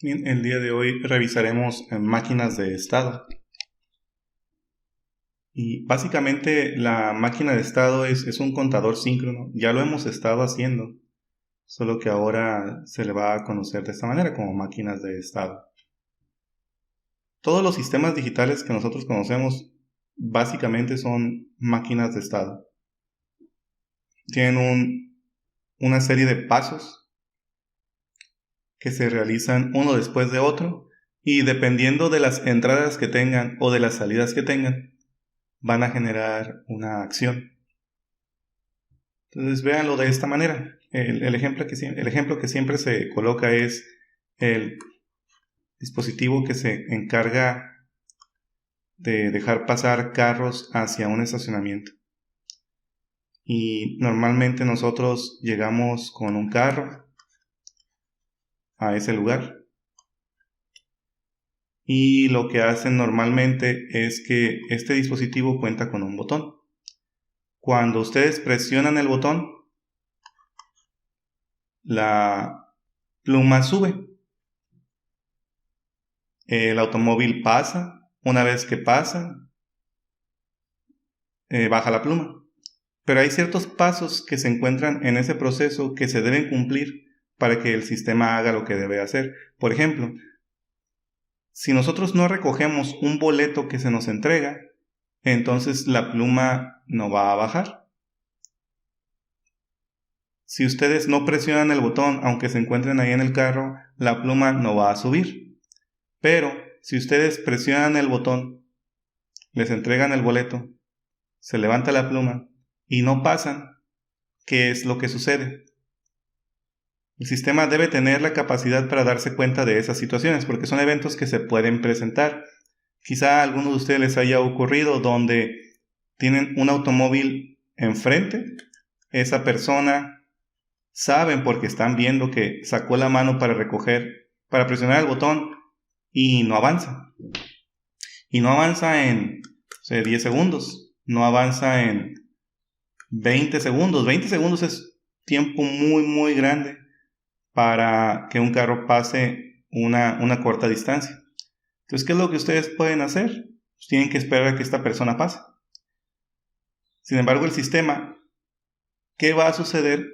Bien, el día de hoy revisaremos máquinas de estado. Y básicamente la máquina de estado es un contador síncrono. Ya lo hemos estado haciendo, solo que ahora se le va a conocer de esta manera como máquinas de estado. Todos los sistemas digitales que nosotros conocemos básicamente son máquinas de estado. Tienen una serie de pasos que se realizan uno después de otro, y dependiendo de las entradas que tengan o de las salidas que tengan, van a generar una acción. Entonces véanlo de esta manera. El ejemplo que siempre se coloca es el dispositivo que se encarga de dejar pasar carros hacia un estacionamiento. Y normalmente nosotros llegamos con un carro a ese lugar. Y lo que hacen normalmente es que este dispositivo cuenta con un botón. Cuando ustedes presionan el botón, la pluma sube. El automóvil pasa. Una vez que pasa, baja la pluma. Pero hay ciertos pasos que se encuentran en ese proceso que se deben cumplir para que el sistema haga lo que debe hacer. Por ejemplo, si nosotros no recogemos un boleto que se nos entrega, entonces la pluma no va a bajar. Si ustedes no presionan el botón, aunque se encuentren ahí en el carro, la pluma no va a subir. Pero si ustedes presionan el botón, les entregan el boleto, se levanta la pluma y no pasan, ¿qué es lo que sucede? El sistema debe tener la capacidad para darse cuenta de esas situaciones, porque son eventos que se pueden presentar. Quizá a alguno de ustedes les haya ocurrido donde tienen un automóvil enfrente, esa persona saben porque están viendo que sacó la mano para presionar el botón y no avanza. Y no avanza en 10 segundos, no avanza en 20 segundos. 20 segundos es tiempo muy, muy grande para que un carro pase una corta distancia. Entonces, ¿qué es lo que ustedes pueden hacer? Pues tienen que esperar a que esta persona pase. Sin embargo, el sistema, ¿qué va a suceder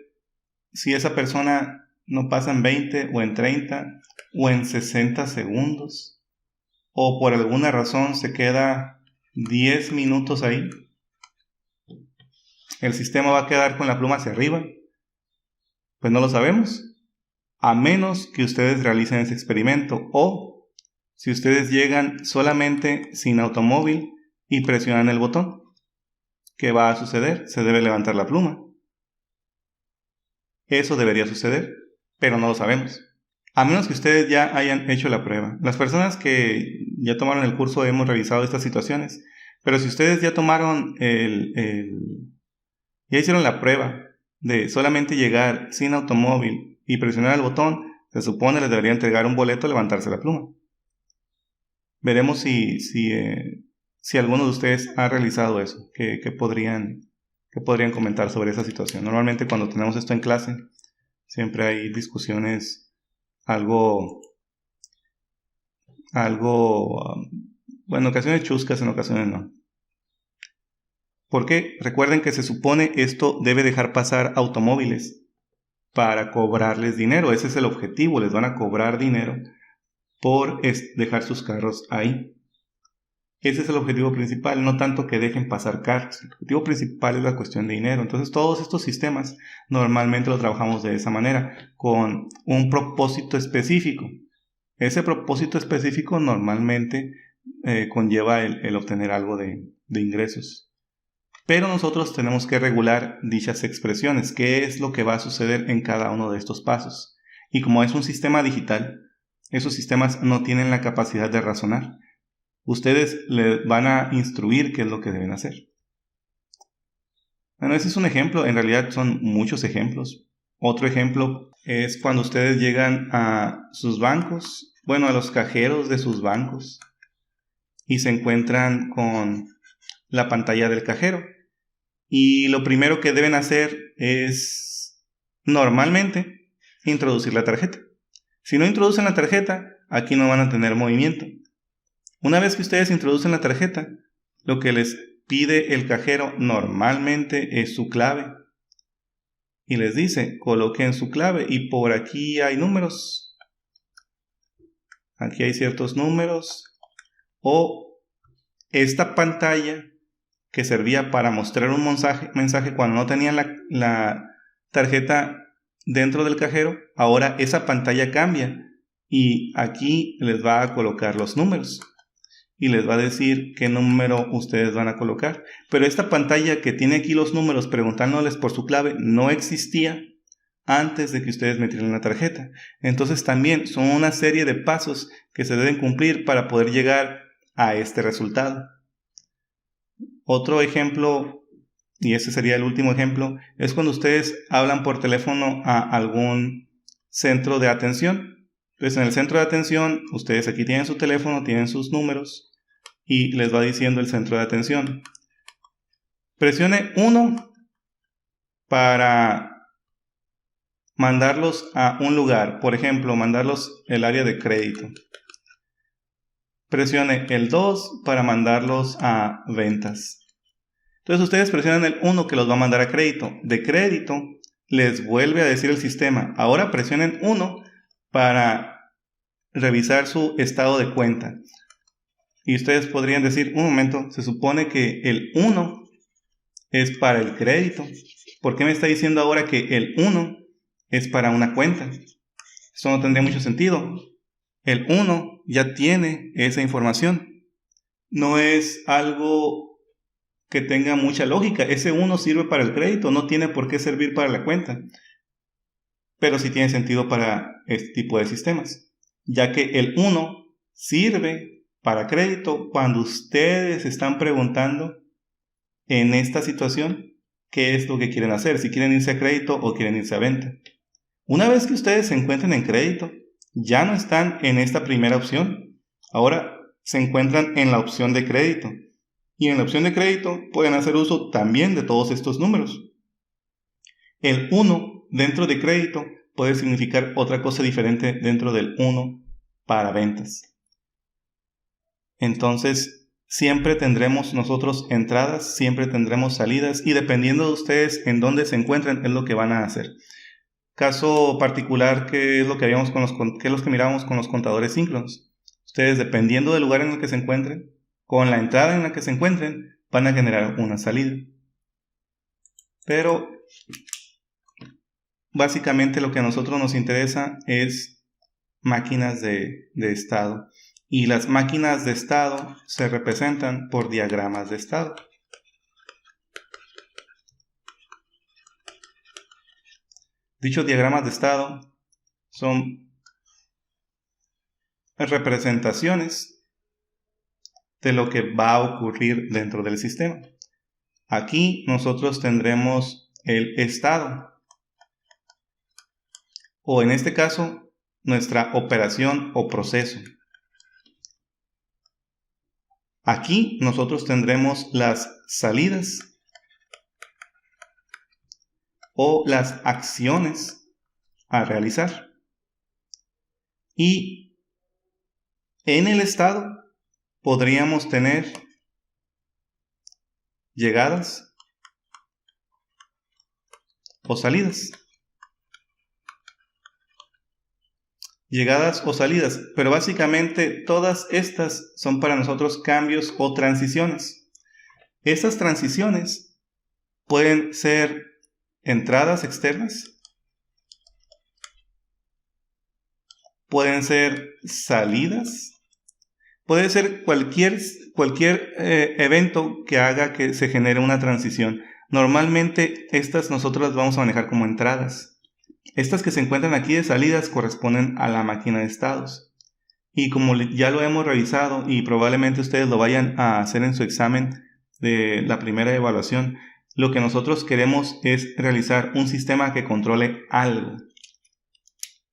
si esa persona no pasa en 20 o en 30 o en 60 segundos? O por alguna razón se queda 10 minutos ahí. ¿El sistema va a quedar con la pluma hacia arriba? Pues no lo sabemos. A menos que ustedes realicen ese experimento, o si ustedes llegan solamente sin automóvil y presionan el botón, ¿qué va a suceder? Se debe levantar la pluma. Eso debería suceder, pero no lo sabemos. A menos que ustedes ya hayan hecho la prueba. Las personas que ya tomaron el curso hemos revisado estas situaciones, pero si ustedes ya tomaron ya hicieron la prueba de solamente llegar sin automóvil y presionar el botón, se supone les debería entregar un boleto, levantarse la pluma. Veremos si alguno de ustedes ha realizado eso, que podrían comentar sobre esa situación. Normalmente cuando tenemos esto en clase, siempre hay discusiones algo, en ocasiones chuscas, en ocasiones no. Porque recuerden que se supone esto debe dejar pasar automóviles para cobrarles dinero. Ese es el objetivo, les van a cobrar dinero por dejar sus carros ahí. Ese es el objetivo principal, no tanto que dejen pasar carros. El objetivo principal es la cuestión de dinero. Entonces todos estos sistemas normalmente los trabajamos de esa manera, con un propósito específico. Ese propósito específico normalmente conlleva el obtener algo de ingresos. Pero nosotros tenemos que regular dichas expresiones, qué es lo que va a suceder en cada uno de estos pasos. Y como es un sistema digital, esos sistemas no tienen la capacidad de razonar. Ustedes le van a instruir qué es lo que deben hacer. Bueno, ese es un ejemplo, en realidad son muchos ejemplos. Otro ejemplo es cuando ustedes llegan a sus bancos, a los cajeros de sus bancos, y se encuentran con la pantalla del cajero. Y lo primero que deben hacer es, normalmente, introducir la tarjeta. Si no introducen la tarjeta, aquí no van a tener movimiento. Una vez que ustedes introducen la tarjeta, lo que les pide el cajero normalmente es su clave. Y les dice, coloquen su clave y por aquí hay números. Aquí hay ciertos números. O esta pantalla que servía para mostrar un mensaje cuando no tenían la tarjeta dentro del cajero, ahora esa pantalla cambia y aquí les va a colocar los números y les va a decir qué número ustedes van a colocar. Pero esta pantalla que tiene aquí los números preguntándoles por su clave no existía antes de que ustedes metieran la tarjeta. Entonces también son una serie de pasos que se deben cumplir para poder llegar a este resultado. Otro ejemplo, y ese sería el último ejemplo, es cuando ustedes hablan por teléfono a algún centro de atención. Entonces en el centro de atención, ustedes aquí tienen su teléfono, tienen sus números y les va diciendo el centro de atención. Presione 1 para mandarlos a un lugar, por ejemplo, mandarlos al área de crédito. Presione el 2 para mandarlos a ventas. Entonces ustedes presionan el 1 que los va a mandar a crédito. De crédito les vuelve a decir el sistema, ahora presionen 1 para revisar su estado de cuenta. Y ustedes podrían decir, un momento, se supone que el 1 es para el crédito. ¿Por qué me está diciendo ahora que el 1 es para una cuenta? Eso no tendría mucho sentido. El 1 ya tiene esa información. No es algo que tenga mucha lógica. Ese 1 sirve para el crédito, no tiene por qué servir para la cuenta. Pero sí tiene sentido para este tipo de sistemas, ya que el 1 sirve para crédito cuando ustedes están preguntando en esta situación qué es lo que quieren hacer, si quieren irse a crédito o quieren irse a venta. Una vez que ustedes se encuentren en crédito, ya no están en esta primera opción. Ahora se encuentran en la opción de crédito. Y en la opción de crédito pueden hacer uso también de todos estos números. El 1 dentro de crédito puede significar otra cosa diferente dentro del 1 para ventas. Entonces, siempre tendremos nosotros entradas, siempre tendremos salidas y dependiendo de ustedes en dónde se encuentren es lo que van a hacer. Caso particular, que es lo que habíamos que es lo que mirábamos con los contadores síncronos. Ustedes, dependiendo del lugar en el que se encuentren, con la entrada en la que se encuentren, van a generar una salida. Pero básicamente lo que a nosotros nos interesa es máquinas de estado. Y las máquinas de estado se representan por diagramas de estado. Dichos diagramas de estado son representaciones de lo que va a ocurrir dentro del sistema. Aquí nosotros tendremos el estado, o en este caso, nuestra operación o proceso. Aquí nosotros tendremos las salidas o las acciones a realizar. Y en el estado podríamos tener llegadas o salidas. Llegadas o salidas, pero básicamente todas estas son para nosotros cambios o transiciones. Estas transiciones pueden ser entradas externas, pueden ser salidas, puede ser cualquier evento que haga que se genere una transición. Normalmente estas nosotros las vamos a manejar como entradas. Estas que se encuentran aquí de salidas corresponden a la máquina de estados. Y como ya lo hemos revisado y probablemente ustedes lo vayan a hacer en su examen de la primera evaluación, lo que nosotros queremos es realizar un sistema que controle algo.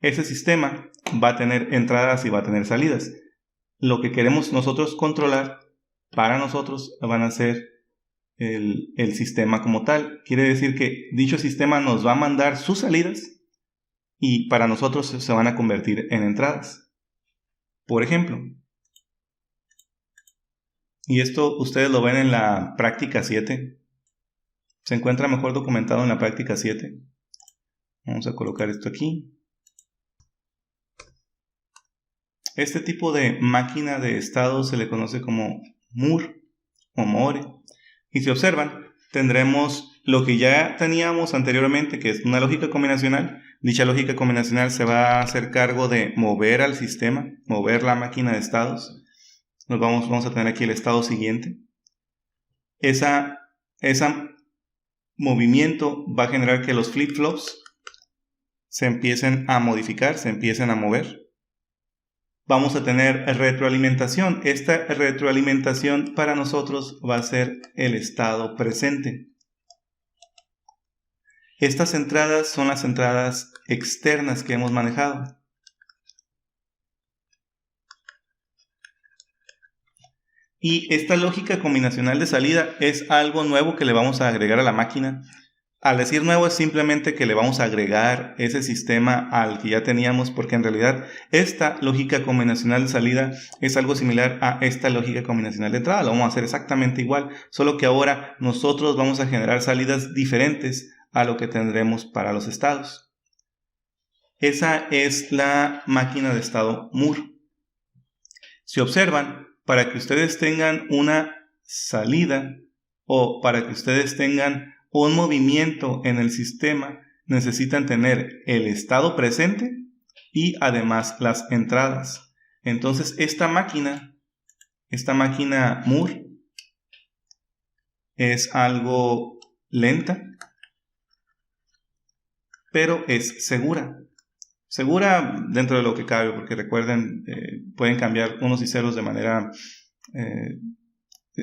Ese sistema va a tener entradas y va a tener salidas. Lo que queremos nosotros controlar para nosotros van a ser el sistema como tal. Quiere decir que dicho sistema nos va a mandar sus salidas y para nosotros se van a convertir en entradas. Por ejemplo, y esto ustedes lo ven en la práctica 7. Se encuentra mejor documentado en la práctica 7. Vamos a colocar esto aquí. Este tipo de máquina de estado se le conoce como Moore o Moore. Y si observan, tendremos lo que ya teníamos anteriormente, que es una lógica combinacional. Dicha lógica combinacional se va a hacer cargo de mover al sistema, mover la máquina de estados. Vamos a tener aquí el estado siguiente. Ese movimiento va a generar que los flip-flops se empiecen a modificar, se empiecen a mover. Vamos a tener retroalimentación. Esta retroalimentación para nosotros va a ser el estado presente. Estas entradas son las entradas externas que hemos manejado. Y esta lógica combinacional de salida es algo nuevo que le vamos a agregar a la máquina. Al decir nuevo es simplemente que le vamos a agregar ese sistema al que ya teníamos, porque en realidad esta lógica combinacional de salida es algo similar a esta lógica combinacional de entrada. Lo vamos a hacer exactamente igual, solo que ahora nosotros vamos a generar salidas diferentes a lo que tendremos para los estados. Esa es la máquina de estado Moore. Si observan, para que ustedes tengan una salida o para que ustedes tengan un movimiento en el sistema, necesitan tener el estado presente y además las entradas. Entonces esta máquina Moore es algo lenta, pero es segura. Segura dentro de lo que cabe, porque recuerden, pueden cambiar unos y ceros de manera...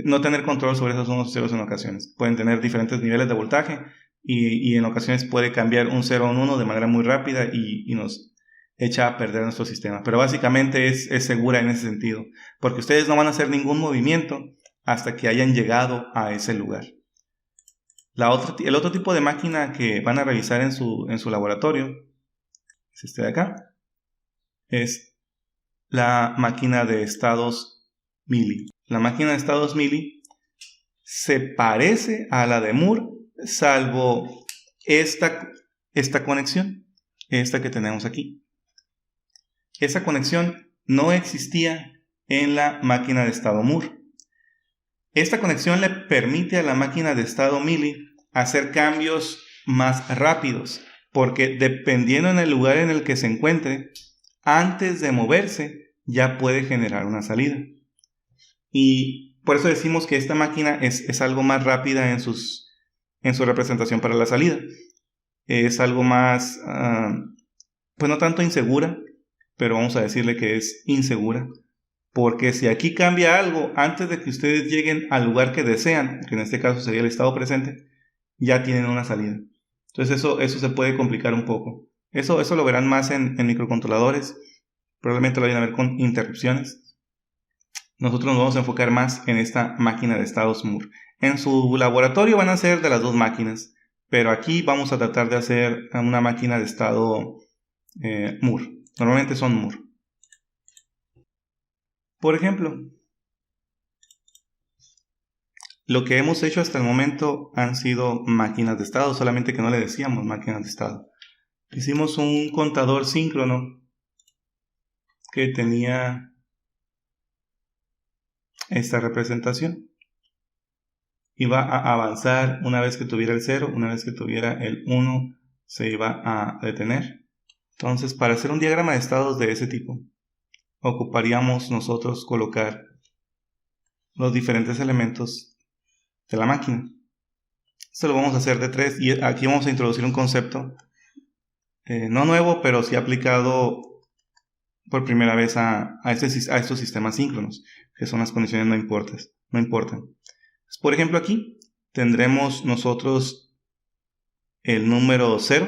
no tener control sobre esos unos y ceros en ocasiones. Pueden tener diferentes niveles de voltaje y en ocasiones puede cambiar un 0 a un 1 de manera muy rápida y nos echa a perder nuestro sistema. Pero básicamente es segura en ese sentido, porque ustedes no van a hacer ningún movimiento hasta que hayan llegado a ese lugar. El otro tipo de máquina que van a revisar en su laboratorio es este de acá. Es la máquina de estados Mealy. La máquina de estados Mealy se parece a la de Moore, salvo esta conexión, esta que tenemos aquí. Esa conexión no existía en la máquina de estado Moore. Esta conexión le permite a la máquina de estado Mealy hacer cambios más rápidos, porque dependiendo en el lugar en el que se encuentre, antes de moverse ya puede generar una salida. Y por eso decimos que esta máquina es algo más rápida en su representación para la salida. Es algo más, pues no tanto insegura, pero vamos a decirle que es insegura. Porque si aquí cambia algo, antes de que ustedes lleguen al lugar que desean, que en este caso sería el estado presente, ya tienen una salida. Entonces eso se puede complicar un poco. Eso lo verán más en microcontroladores. Probablemente lo vayan a ver con interrupciones. Nosotros nos vamos a enfocar más en esta máquina de estados Moore. En su laboratorio van a ser de las dos máquinas, pero aquí vamos a tratar de hacer una máquina de estado Moore. Normalmente son Moore. Por ejemplo, lo que hemos hecho hasta el momento han sido máquinas de estado, solamente que no le decíamos máquinas de estado. Hicimos un contador síncrono que tenía esta representación. Iba a avanzar una vez que tuviera el 0, una vez que tuviera el 1 se iba a detener. Entonces, para hacer un diagrama de estados de ese tipo, ocuparíamos nosotros colocar los diferentes elementos de la máquina. Esto lo vamos a hacer de 3 y aquí vamos a introducir un concepto no nuevo, pero sí aplicado por primera vez a estos sistemas síncronos, que son las condiciones no importan. Por ejemplo, aquí tendremos nosotros el número 0.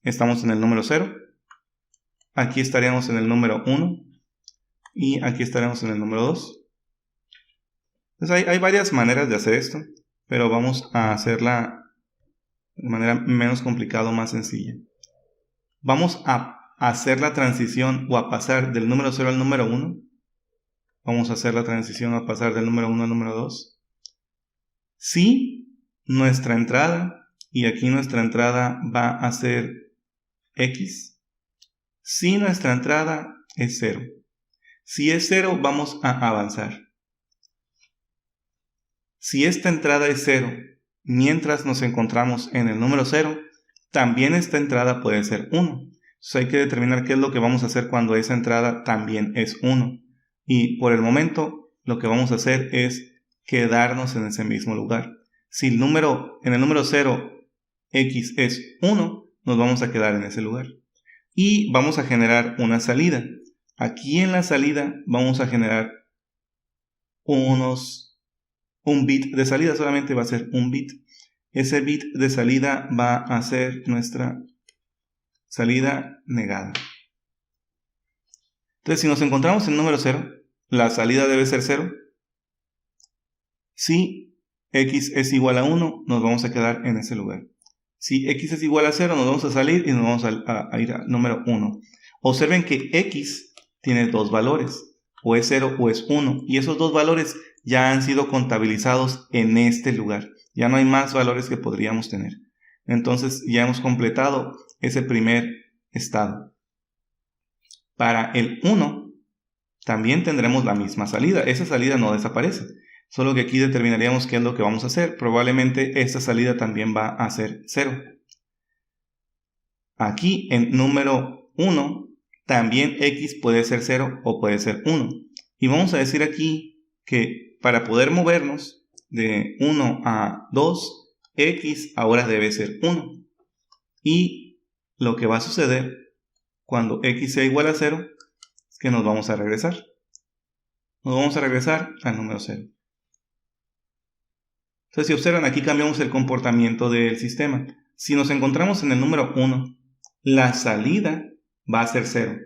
Estamos en el número 0. Aquí estaríamos en el número 1. Y aquí estaremos en el número 2. Entonces hay varias maneras de hacer esto, pero vamos a hacerla de manera menos complicada o más sencilla. Vamos a hacer la transición o a pasar del número 0 al número 1. Vamos a hacer la transición a pasar del número 1 al número 2. Si nuestra entrada, y aquí nuestra entrada va a ser X, si nuestra entrada es 0. Si es 0, vamos a avanzar. Si esta entrada es 0, mientras nos encontramos en el número 0, también esta entrada puede ser 1. Entonces hay que determinar qué es lo que vamos a hacer cuando esa entrada también es 1. Y por el momento, lo que vamos a hacer es quedarnos en ese mismo lugar. Si en el número 0, X es 1, nos vamos a quedar en ese lugar. Y vamos a generar una salida. Aquí en la salida vamos a generar un bit de salida, solamente va a ser un bit. Ese bit de salida va a ser nuestra salida negada. Entonces, si nos encontramos en el número 0, la salida debe ser 0. Si X es igual a 1, nos vamos a quedar en ese lugar. Si X es igual a 0, nos vamos a salir y nos vamos a ir al número 1. Observen que X tiene dos valores, o es 0 o es 1, y esos dos valores ya han sido contabilizados en este lugar. Ya no hay más valores que podríamos tener. Entonces ya hemos completado ese primer estado. Para el 1 también tendremos la misma salida. Esa salida no desaparece. Solo que aquí determinaríamos qué es lo que vamos a hacer. Probablemente esta salida también va a ser 0. Aquí en número 1 también X puede ser 0 o puede ser 1. Y vamos a decir aquí que para poder movernos de 1 a 2, X ahora debe ser 1. Y lo que va a suceder cuando X sea igual a 0 es que nos vamos a regresar. Nos vamos a regresar al número 0. Entonces, si observan, aquí cambiamos el comportamiento del sistema. Si nos encontramos en el número 1, la salida va a ser 0.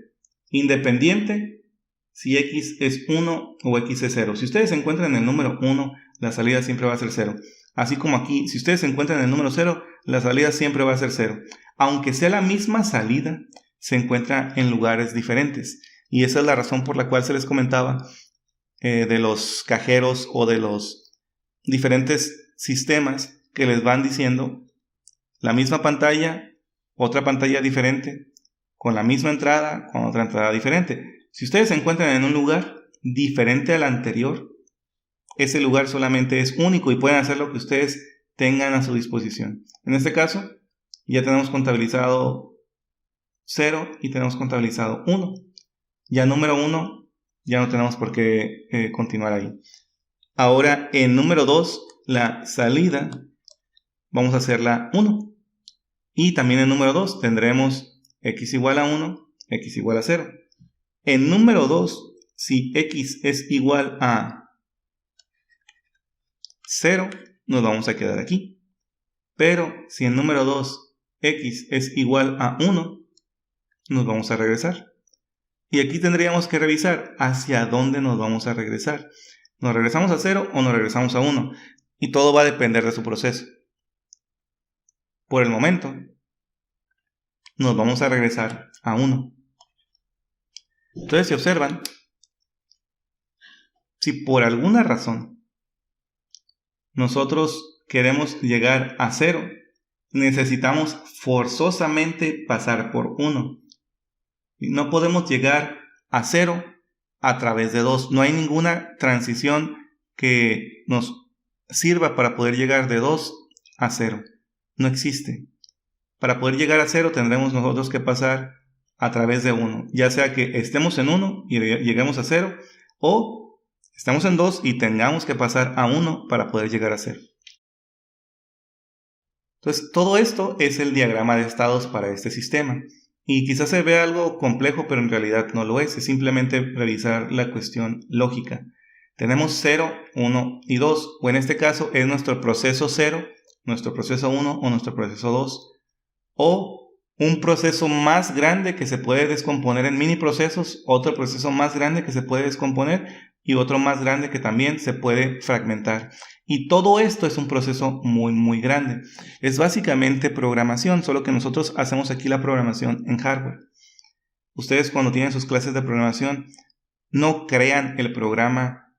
Independiente si X es 1 o X es 0. Si ustedes se encuentran en el número 1, la salida siempre va a ser 0. Así como aquí, si ustedes se encuentran en el número 0, la salida siempre va a ser 0. Aunque sea la misma salida, se encuentra en lugares diferentes. Y esa es la razón por la cual se les comentaba de los cajeros o de los diferentes sistemas que les van diciendo la misma pantalla, otra pantalla diferente, con la misma entrada, con otra entrada diferente. Si ustedes se encuentran en un lugar diferente al anterior, ese lugar solamente es único y pueden hacer lo que ustedes tengan a su disposición. En este caso, ya tenemos contabilizado 0 y tenemos contabilizado 1. Ya número 1, ya no tenemos por qué continuar ahí. Ahora, en número 2, la salida, vamos a hacerla 1. Y también en número 2 tendremos X igual a 1, X igual a 0. En número 2, si X es igual a 0, nos vamos a quedar aquí. Pero si en número 2, X es igual a 1, nos vamos a regresar. Y aquí tendríamos que revisar hacia dónde nos vamos a regresar. ¿Nos regresamos a 0 o nos regresamos a 1? Y todo va a depender de su proceso. Por el momento, nos vamos a regresar a 1. Entonces, si observan, si por alguna razón nosotros queremos llegar a 0, necesitamos forzosamente pasar por 1. No podemos llegar a 0 a través de 2. No hay ninguna transición que nos sirva para poder llegar de 2 a 0. No existe. Para poder llegar a 0 tendremos nosotros que pasar a través de 1. Ya sea que estemos en 1 y lleguemos a 0, o estamos en 2 y tengamos que pasar a 1 para poder llegar a 0. Entonces, todo esto es el diagrama de estados para este sistema. Y quizás se vea algo complejo, pero en realidad no lo es. Es simplemente revisar la cuestión lógica. Tenemos 0, 1 y 2. O en este caso es nuestro proceso 0, nuestro proceso 1 o nuestro proceso 2. O un proceso más grande que se puede descomponer en mini procesos. Otro proceso más grande que se puede descomponer. Y otro más grande que también se puede fragmentar. Y todo esto es un proceso muy, muy grande. Es básicamente programación, solo que nosotros hacemos aquí la programación en hardware. ustedes cuando tienen sus clases de programación, no crean el programa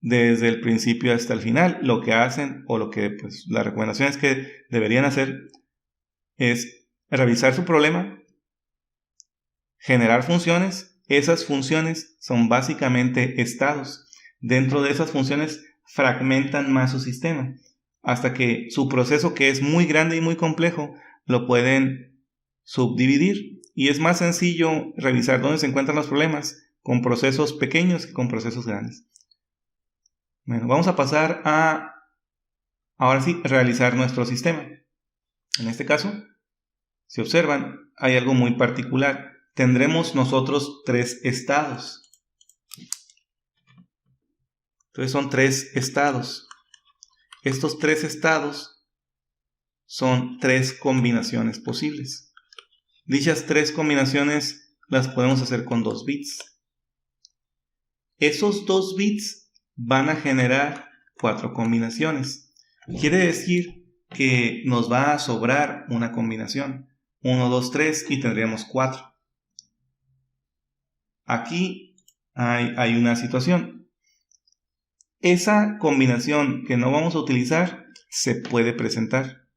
desde el principio hasta el final. Lo que hacen, o lo que pues la recomendación es que deberían hacer, es revisar su problema, generar funciones. Esas funciones son básicamente estados. Dentro de esas funciones fragmentan más su sistema, hasta que su proceso, que es muy grande y muy complejo, lo pueden subdividir. Y es más sencillo revisar dónde se encuentran los problemas con procesos pequeños que con procesos grandes. Bueno, vamos a pasar a, ahora sí, realizar nuestro sistema. En este caso, si observan, hay algo muy particular. Tendremos nosotros 3 estados. Entonces son 3 estados. Estos 3 estados son 3 combinaciones posibles. Dichas 3 combinaciones las podemos hacer con 2 bits. Esos 2 bits van a generar 4 combinaciones. Quiere decir que nos va a sobrar una combinación. 1, 2, 3 y tendríamos 4. Aquí hay una situación. Esa combinación que no vamos a utilizar se puede presentar.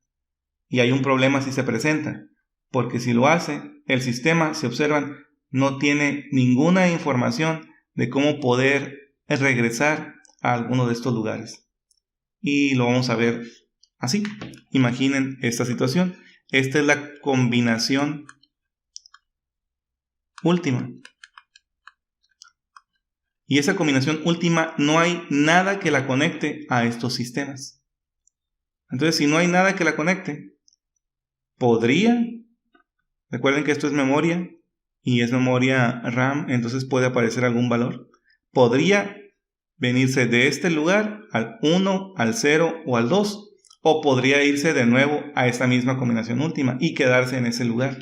Y hay un problema si se presenta. Porque si lo hace, el sistema, si observan, no tiene ninguna información de cómo poder regresar a alguno de estos lugares. Y lo vamos a ver así. Imaginen esta situación. Esta es la combinación última. Y esa combinación última no hay nada que la conecte a estos sistemas. Entonces, si no hay nada que la conecte, podría, recuerden que esto es memoria y es memoria RAM, entonces puede aparecer algún valor. Podría venirse de este lugar al 1, al 0 o al 2, o podría irse de nuevo a esta misma combinación última y quedarse en ese lugar.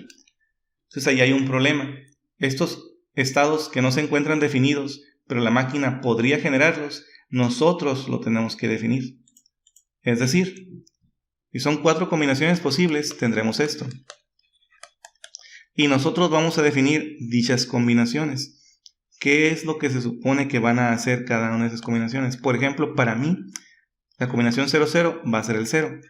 Entonces ahí hay un problema. Estos estados que no se encuentran definidos, pero la máquina podría generarlos, nosotros lo tenemos que definir. Es decir, si son 4 combinaciones posibles, tendremos esto. Y nosotros vamos a definir dichas combinaciones. ¿Qué es lo que se supone que van a hacer cada una de esas combinaciones? Por ejemplo, para mí, la combinación 00 va a ser el 0.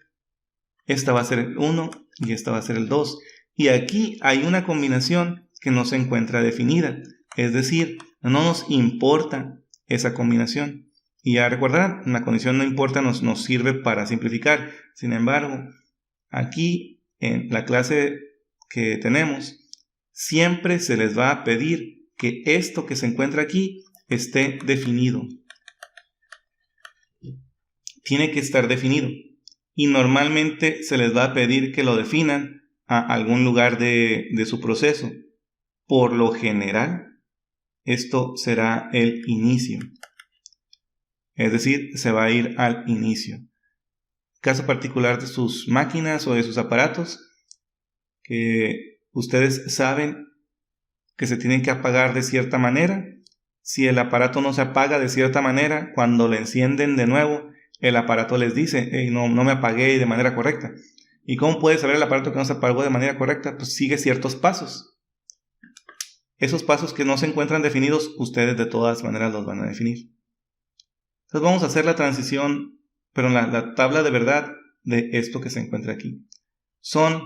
Esta va a ser el 1 y esta va a ser el 2. Y aquí hay una combinación que no se encuentra definida. Es decir, no nos importa esa combinación. Y ya recordarán, la condición no importa nos sirve para simplificar. Sin embargo, aquí en la clase que tenemos, siempre se les va a pedir que esto que se encuentra aquí esté definido. Tiene que estar definido. Y normalmente se les va a pedir que lo definan a algún lugar de su proceso. Por lo general, esto será el inicio. Es decir, se va a ir al inicio. Caso particular de sus máquinas o de sus aparatos, que ustedes saben que se tienen que apagar de cierta manera. Si el aparato no se apaga de cierta manera, cuando le encienden de nuevo, el aparato les dice, hey, no me apagué de manera correcta. ¿Y cómo puede saber el aparato que no se apagó de manera correcta? Pues sigue ciertos pasos. Esos pasos que no se encuentran definidos, ustedes de todas maneras los van a definir. Entonces vamos a hacer la transición, pero en la tabla de verdad de esto que se encuentra aquí. Son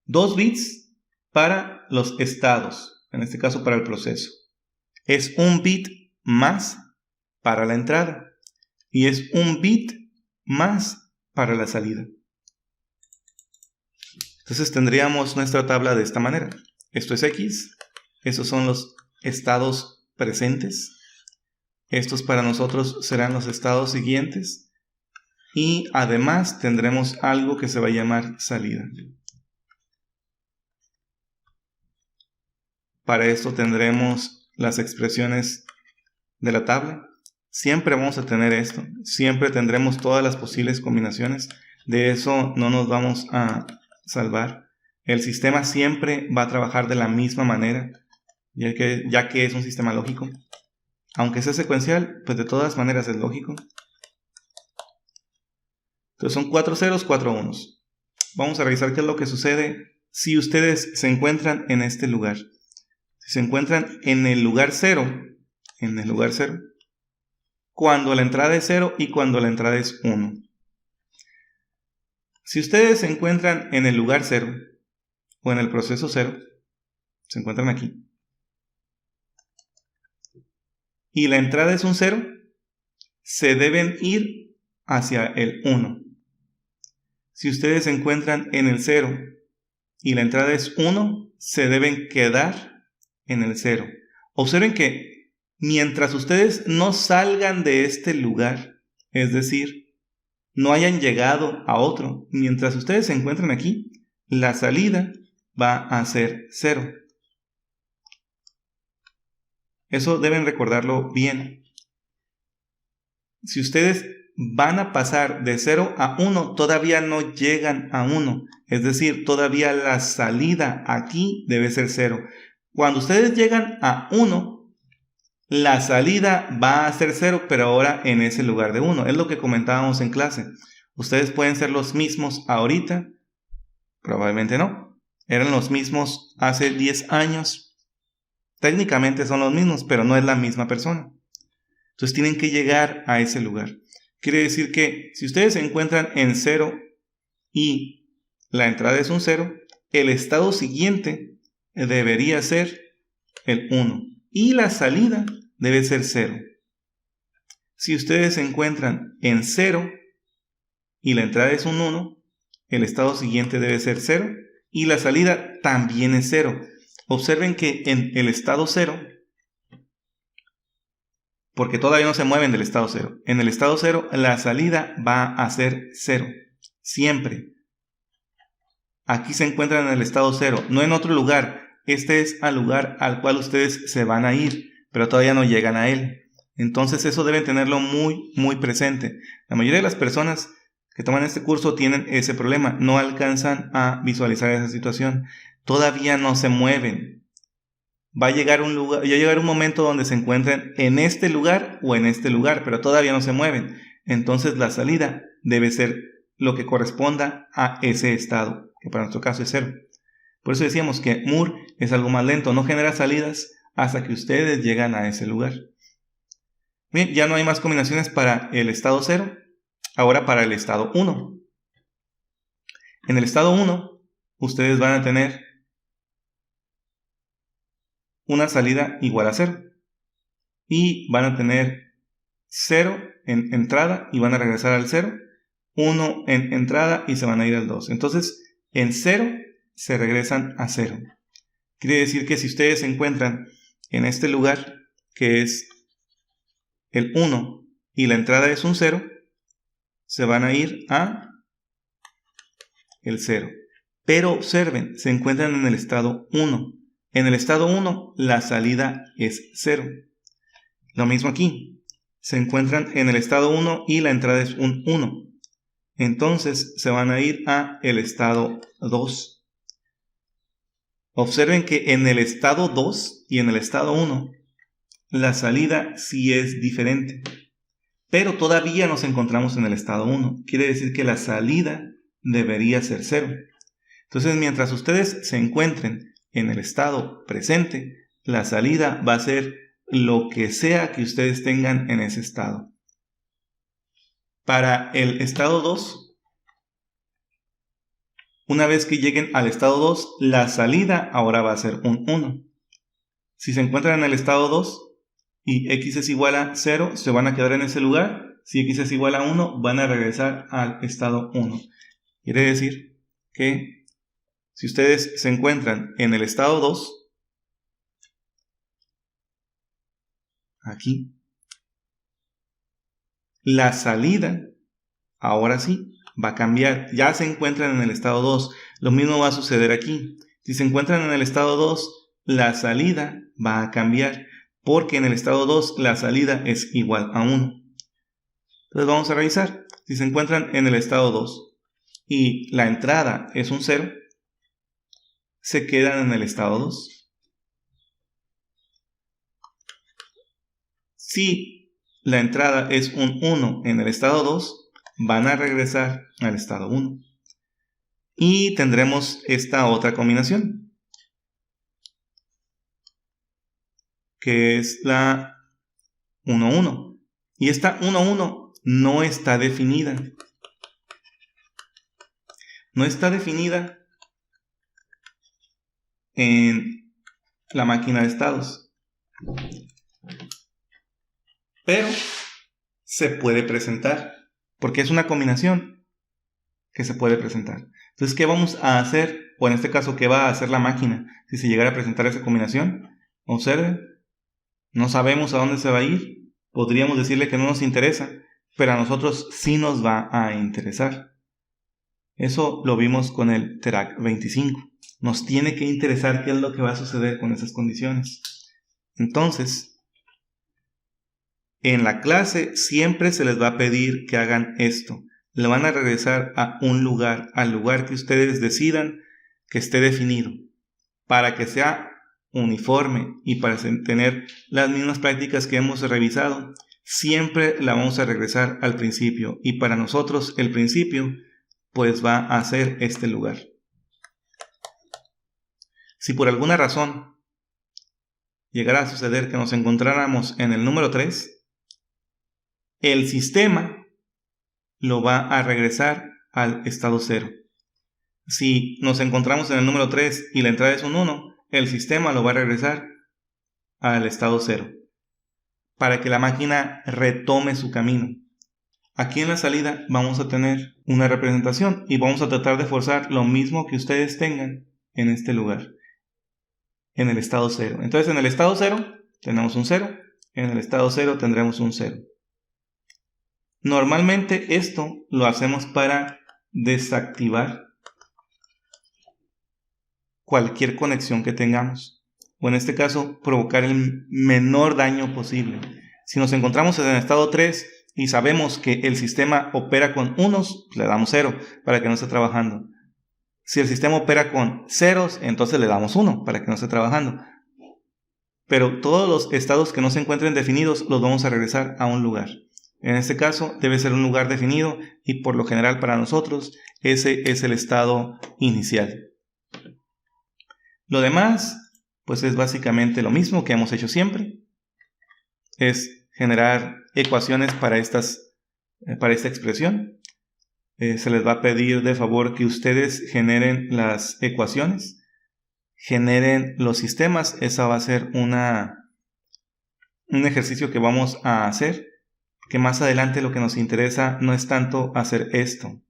2 bits para los estados, en este caso para el proceso. Es 1 bit más para la entrada y es 1 bit más para la salida. Entonces tendríamos nuestra tabla de esta manera. Esto es X, estos son los estados presentes. Estos para nosotros serán los estados siguientes. Y además tendremos algo que se va a llamar salida. Para esto tendremos las expresiones de la tabla. Siempre vamos a tener esto. Siempre tendremos todas las posibles combinaciones. De eso no nos vamos a salvar. El sistema siempre va a trabajar de la misma manera, ya que es un sistema lógico. Aunque sea secuencial, pues de todas maneras es lógico. Entonces son 4 ceros, 4 unos. Vamos a revisar qué es lo que sucede si ustedes se encuentran en este lugar. Si se encuentran en el lugar 0, cuando la entrada es 0 y cuando la entrada es 1. Si ustedes se encuentran en el lugar 0 o en el proceso 0, se encuentran aquí, y la entrada es un 0, se deben ir hacia el 1. Si ustedes se encuentran en el 0 y la entrada es 1, se deben quedar en el 0. Observen que mientras ustedes no salgan de este lugar, es decir, no hayan llegado a otro, mientras ustedes se encuentran aquí, la salida va a ser 0. Eso deben recordarlo bien. Si ustedes van a pasar de 0 a 1, todavía no llegan a 1. Es decir, todavía la salida aquí debe ser 0. Cuando ustedes llegan a 1, la salida va a ser 0, pero ahora en ese lugar de 1. Es lo que comentábamos en clase. Ustedes pueden ser los mismos ahorita. Probablemente no. Eran los mismos hace 10 años. Técnicamente son los mismos, pero no es la misma persona. Entonces tienen que llegar a ese lugar. Quiere decir que si ustedes se encuentran en 0 y la entrada es un 0, el estado siguiente debería ser el 1 y la salida debe ser 0. Si ustedes se encuentran en 0 y la entrada es un 1, el estado siguiente debe ser 0 y la salida también es 0. Observen que en el estado 0, porque todavía no se mueven del estado 0, en el estado 0 la salida va a ser 0, siempre. Aquí se encuentran en el estado 0, no en otro lugar. Este es el lugar al cual ustedes se van a ir, pero todavía no llegan a él. Entonces eso deben tenerlo muy, muy presente. La mayoría de las personas que toman este curso tienen ese problema, no alcanzan a visualizar esa situación. Todavía no se mueven. Va a llegar un momento donde se encuentren en este lugar o en este lugar, pero todavía no se mueven. Entonces la salida debe ser lo que corresponda a ese estado, que para nuestro caso es 0. Por eso decíamos que Moore es algo más lento, no genera salidas hasta que ustedes llegan a ese lugar. Bien, ya no hay más combinaciones para el estado 0, ahora para el estado 1. En el estado 1, ustedes van a tener una salida igual a 0 y van a tener 0 en entrada y van a regresar al 0, 1 en entrada y se van a ir al 2. Entonces en 0 se regresan a 0. Quiere decir que si ustedes se encuentran en este lugar que es el 1 y la entrada es un 0, se van a ir a el 0. Pero observen, se encuentran en el estado 1. En el estado 1, la salida es 0. Lo mismo aquí. Se encuentran en el estado 1 y la entrada es un 1. Entonces se van a ir a el estado 2. Observen que en el estado 2 y en el estado 1, la salida sí es diferente. Pero todavía nos encontramos en el estado 1. Quiere decir que la salida debería ser 0. Entonces, mientras ustedes se encuentren en el estado presente, la salida va a ser lo que sea que ustedes tengan en ese estado. Para el estado 2, una vez que lleguen al estado 2, la salida ahora va a ser un 1. Si se encuentran en el estado 2 y x es igual a 0, se van a quedar en ese lugar. Si x es igual a 1, van a regresar al estado 1. Quiere decir que si ustedes se encuentran en el estado 2, aquí, la salida, ahora sí, va a cambiar. Ya se encuentran en el estado 2. Lo mismo va a suceder aquí. Si se encuentran en el estado 2, la salida va a cambiar, porque en el estado 2 la salida es igual a 1. Entonces vamos a revisar. Si se encuentran en el estado 2 y la entrada es un 0, se quedan en el estado 2. Si la entrada es un 1 en el estado 2, van a regresar al estado 1. Y tendremos esta otra combinación, que es la 1, 1. Y esta 1, 1 no está definida. No está definida en la máquina de estados, pero se puede presentar, porque es una combinación que se puede presentar. Entonces, ¿qué vamos a hacer? O en este caso, ¿qué va a hacer la máquina si se llegara a presentar esa combinación? Observen, no sabemos a dónde se va a ir. Podríamos decirle que no nos interesa, pero a nosotros sí nos va a interesar. Eso lo vimos con el TERAC 25. Nos tiene que interesar qué es lo que va a suceder con esas condiciones. Entonces, en la clase siempre se les va a pedir que hagan esto. Le van a regresar a un lugar, al lugar que ustedes decidan que esté definido, para que sea uniforme y para tener las mismas prácticas que hemos revisado. Siempre la vamos a regresar al principio, y para nosotros el principio pues va a ser este lugar. Si por alguna razón llegara a suceder que nos encontráramos en el número 3, el sistema lo va a regresar al estado 0. Si nos encontramos en el número 3 y la entrada es un 1, el sistema lo va a regresar al estado 0, para que la máquina retome su camino. Aquí en la salida vamos a tener una representación y vamos a tratar de forzar lo mismo que ustedes tengan en este lugar, en el estado 0. Entonces, en el estado 0 tenemos un 0, en el estado 0 tendremos un 0. Normalmente esto lo hacemos para desactivar cualquier conexión que tengamos, o en este caso provocar el menor daño posible. Si nos encontramos en el estado 3 y sabemos que el sistema opera con unos, le damos 0 para que no esté trabajando. Si el sistema opera con ceros, entonces le damos 1 para que no esté trabajando. Pero todos los estados que no se encuentren definidos los vamos a regresar a un lugar. En este caso debe ser un lugar definido, y por lo general para nosotros ese es el estado inicial. Lo demás pues es básicamente lo mismo que hemos hecho siempre. Es generar ecuaciones para esta expresión. Se les va a pedir de favor que ustedes generen las ecuaciones, generen los sistemas. Esa va a ser un ejercicio que vamos a hacer, que más adelante lo que nos interesa no es tanto hacer esto.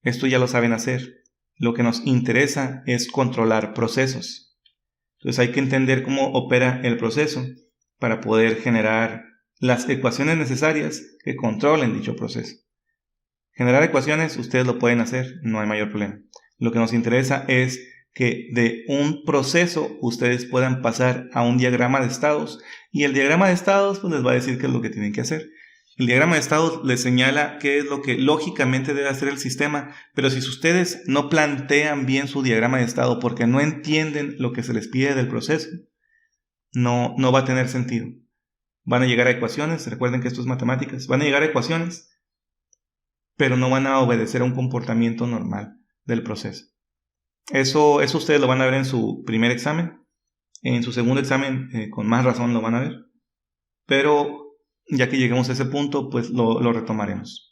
Esto ya lo saben hacer. Lo que nos interesa es controlar procesos. Entonces hay que entender cómo opera el proceso para poder generar las ecuaciones necesarias que controlen dicho proceso. Generar ecuaciones ustedes lo pueden hacer, no hay mayor problema. Lo que nos interesa es que de un proceso ustedes puedan pasar a un diagrama de estados, y el diagrama de estados pues les va a decir qué es lo que tienen que hacer. El diagrama de estados les señala qué es lo que lógicamente debe hacer el sistema, pero si ustedes no plantean bien su diagrama de estado porque no entienden lo que se les pide del proceso, no va a tener sentido. Van a llegar a ecuaciones, recuerden que esto es matemáticas, van a llegar a ecuaciones, pero no van a obedecer a un comportamiento normal del proceso. Eso ustedes lo van a ver en su primer examen. En su segundo examen, con más razón lo van a ver. Pero ya que lleguemos a ese punto, pues lo retomaremos.